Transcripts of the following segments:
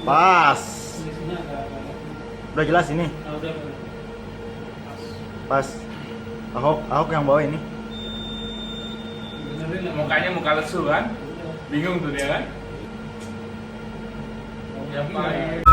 Pas. Udah jelas ini. Pas. Ahok yang bawa ini. Mukanya muka lesu kan? Bingung tuh dia kan? Ngapain?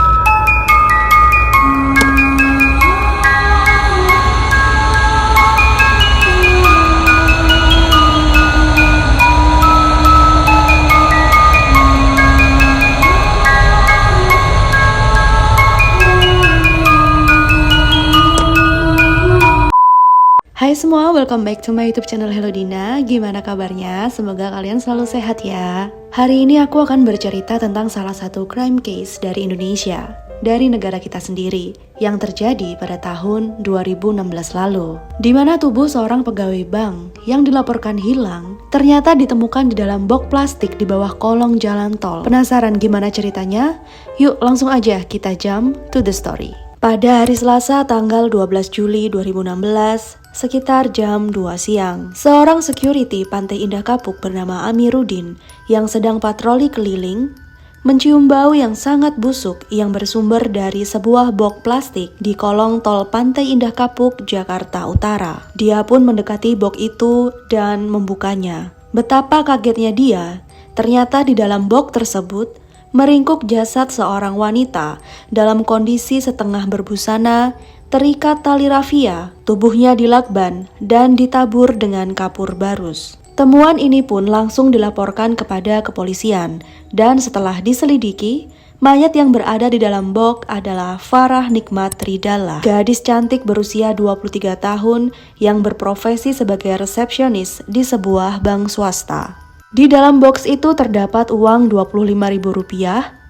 Hai semua, welcome back to my YouTube channel Hello Dina. Gimana kabarnya? Semoga kalian selalu sehat ya. Hari ini aku akan bercerita tentang salah satu crime case dari Indonesia, dari negara kita sendiri, yang terjadi pada tahun 2016 lalu. Di mana tubuh seorang pegawai bank yang dilaporkan hilang ternyata ditemukan di dalam box plastik di bawah kolong jalan tol. Penasaran gimana ceritanya? Yuk langsung aja kita jump to the story. Pada hari Selasa tanggal 12 Juli 2016, sekitar jam 2 siang, seorang security Pantai Indah Kapuk bernama Amiruddin yang sedang patroli keliling mencium bau yang sangat busuk yang bersumber dari sebuah box plastik di kolong tol Pantai Indah Kapuk, Jakarta Utara. Dia pun mendekati box itu dan membukanya. Betapa kagetnya dia, ternyata di dalam box tersebut meringkuk jasad seorang wanita dalam kondisi setengah berbusana, terikat tali rafia, tubuhnya dilakban dan ditabur dengan kapur barus. Temuan ini pun langsung dilaporkan kepada kepolisian, dan setelah diselidiki, mayat yang berada di dalam box adalah Farah Nikmat Ridala, gadis cantik berusia 23 tahun yang berprofesi sebagai resepsionis di sebuah bank swasta. Di dalam box itu terdapat uang Rp25.000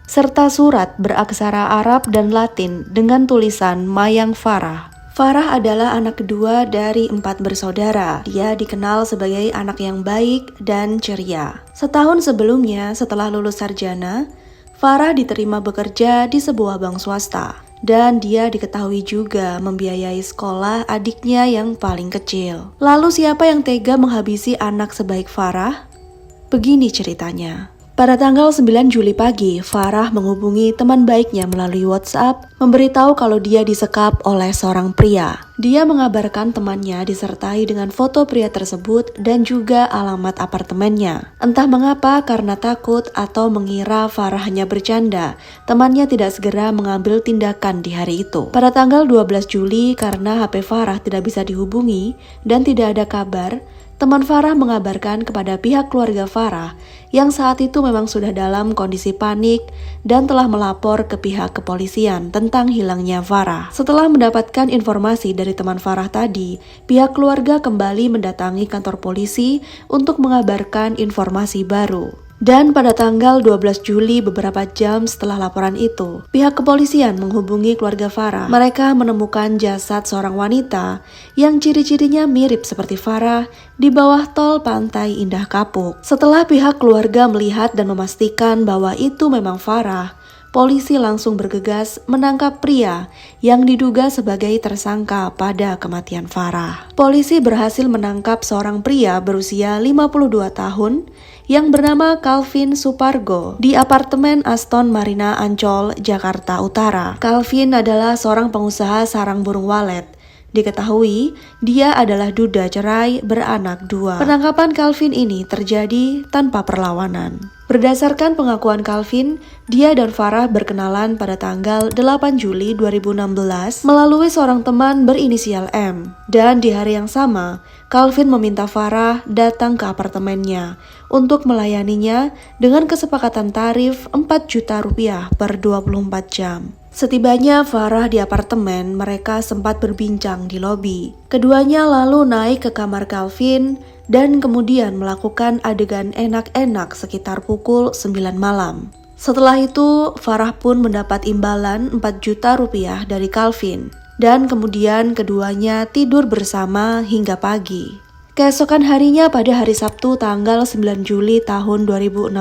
serta surat beraksara Arab dan Latin dengan tulisan Mayang Farah. Farah adalah anak kedua dari 4 bersaudara. Dia dikenal sebagai anak yang baik dan ceria. Setahun sebelumnya setelah lulus sarjana, Farah diterima bekerja di sebuah bank swasta. Dan dia diketahui juga membiayai sekolah adiknya yang paling kecil. Lalu siapa yang tega menghabisi anak sebaik Farah? Begini ceritanya. Pada tanggal 9 Juli pagi, Farah menghubungi teman baiknya melalui WhatsApp, memberitahu kalau dia disekap oleh seorang pria. Dia mengabarkan temannya disertai dengan foto pria tersebut dan juga alamat apartemennya. Entah mengapa, karena takut atau mengira Farah hanya bercanda, temannya tidak segera mengambil tindakan di hari itu. Pada tanggal 12 Juli, karena HP Farah tidak bisa dihubungi dan tidak ada kabar, teman Farah mengabarkan kepada pihak keluarga Farah yang saat itu memang sudah dalam kondisi panik dan telah melapor ke pihak kepolisian tentang hilangnya Farah. Setelah mendapatkan informasi dari teman Farah tadi, pihak keluarga kembali mendatangi kantor polisi untuk mengabarkan informasi baru. Dan pada tanggal 12 Juli beberapa jam setelah laporan itu, pihak kepolisian menghubungi keluarga Farah. Mereka menemukan jasad seorang wanita yang ciri-cirinya mirip seperti Farah di bawah tol Pantai Indah Kapuk. Setelah pihak keluarga melihat dan memastikan bahwa itu memang Farah, polisi langsung bergegas menangkap pria yang diduga sebagai tersangka pada kematian Farah. Polisi berhasil menangkap seorang pria berusia 52 tahun yang bernama Calvin Supargo di apartemen Aston Marina Ancol, Jakarta Utara. Calvin adalah seorang pengusaha sarang burung walet. Diketahui, dia adalah duda cerai beranak 2. Penangkapan Calvin ini terjadi tanpa perlawanan. Berdasarkan pengakuan Calvin, dia dan Farah berkenalan pada tanggal 8 Juli 2016 melalui seorang teman berinisial M. Dan di hari yang sama, Calvin meminta Farah datang ke apartemennya untuk melayaninya dengan kesepakatan tarif Rp4 juta per 24 jam. Setibanya Farah di apartemen, mereka sempat berbincang di lobi. Keduanya lalu naik ke kamar Calvin dan kemudian melakukan adegan enak-enak sekitar pukul 9 malam. Setelah itu, Farah pun mendapat imbalan Rp4 juta dari Calvin. Dan kemudian keduanya tidur bersama hingga pagi. Keesokan harinya pada hari Sabtu tanggal 9 Juli tahun 2016,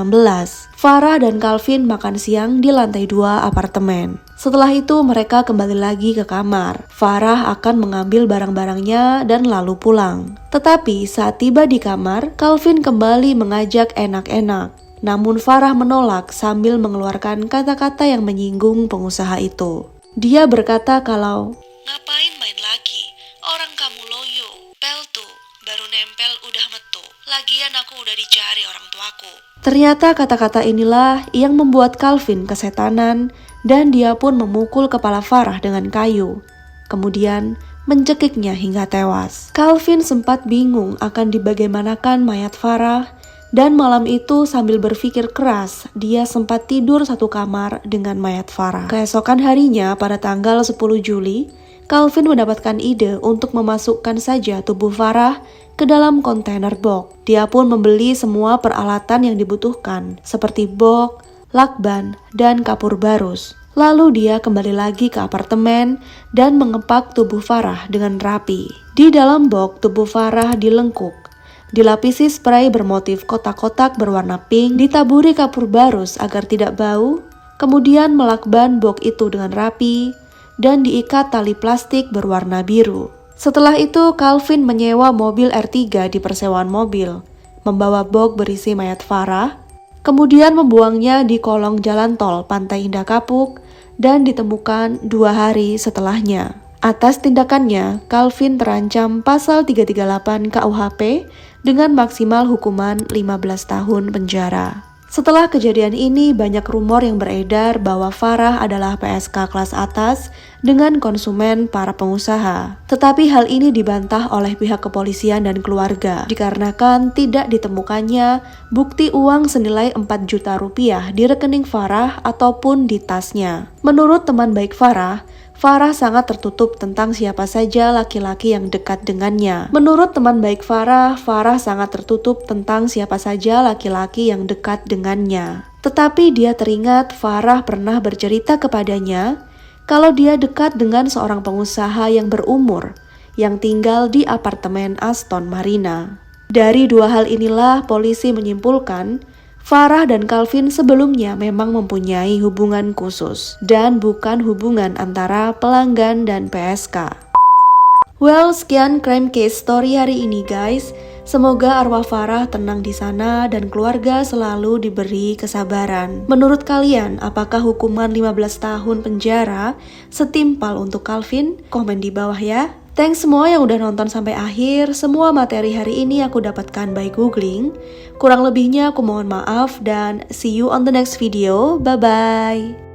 Farah dan Calvin makan siang di lantai 2 apartemen. Setelah itu mereka kembali lagi ke kamar. Farah akan mengambil barang-barangnya dan lalu pulang. Tetapi saat tiba di kamar, Calvin kembali mengajak enak-enak. Namun Farah menolak sambil mengeluarkan kata-kata yang menyinggung pengusaha itu. Dia berkata kalau, "Ngapain main lagi? Orang kamu loyo, pel tuh, baru nempel udah metu. Lagian aku udah dicari orang tuaku." Ternyata kata-kata inilah yang membuat Calvin kesetanan dan dia pun memukul kepala Farah dengan kayu. Kemudian mencekiknya hingga tewas. Calvin sempat bingung akan dibagaimanakan mayat Farah, dan malam itu sambil berpikir keras, dia sempat tidur satu kamar dengan mayat Farah. Keesokan harinya pada tanggal 10 Juli, Calvin mendapatkan ide untuk memasukkan saja tubuh Farah ke dalam kontainer box. Dia pun membeli semua peralatan yang dibutuhkan, seperti box, lakban, dan kapur barus. Lalu dia kembali lagi ke apartemen dan mengepak tubuh Farah dengan rapi. Di dalam box, tubuh Farah dilengkuk, dilapisi spray bermotif kotak-kotak berwarna pink, ditaburi kapur barus agar tidak bau, kemudian melakban box itu dengan rapi, dan diikat tali plastik berwarna biru. Setelah itu, Calvin menyewa mobil R3 di persewaan mobil, membawa box berisi mayat Farah, kemudian membuangnya di kolong jalan tol Pantai Indah Kapuk dan ditemukan 2 hari setelahnya. Atas tindakannya, Calvin terancam pasal 338 KUHP dengan maksimal hukuman 15 tahun penjara. Setelah kejadian ini, banyak rumor yang beredar bahwa Farah adalah PSK kelas atas dengan konsumen para pengusaha. Tetapi hal ini dibantah oleh pihak kepolisian dan keluarga, dikarenakan tidak ditemukannya bukti uang senilai 4 juta rupiah di rekening Farah ataupun di tasnya. Menurut teman baik Farah sangat tertutup tentang siapa saja laki-laki yang dekat dengannya. Menurut teman baik Farah sangat tertutup tentang siapa saja laki-laki yang dekat dengannya. Tetapi dia teringat Farah pernah bercerita kepadanya kalau dia dekat dengan seorang pengusaha yang berumur yang tinggal di apartemen Aston Marina. Dari 2 hal inilah polisi menyimpulkan Farah dan Calvin sebelumnya memang mempunyai hubungan khusus dan bukan hubungan antara pelanggan dan PSK. Well, sekian crime case story hari ini guys. Semoga arwah Farah tenang di sana dan keluarga selalu diberi kesabaran. Menurut kalian, apakah hukuman 15 tahun penjara setimpal untuk Calvin? Komen di bawah ya. Thanks semua yang udah nonton sampai akhir. Semua materi hari ini aku dapatkan by googling. Kurang lebihnya aku mohon maaf dan see you on the next video. Bye-bye.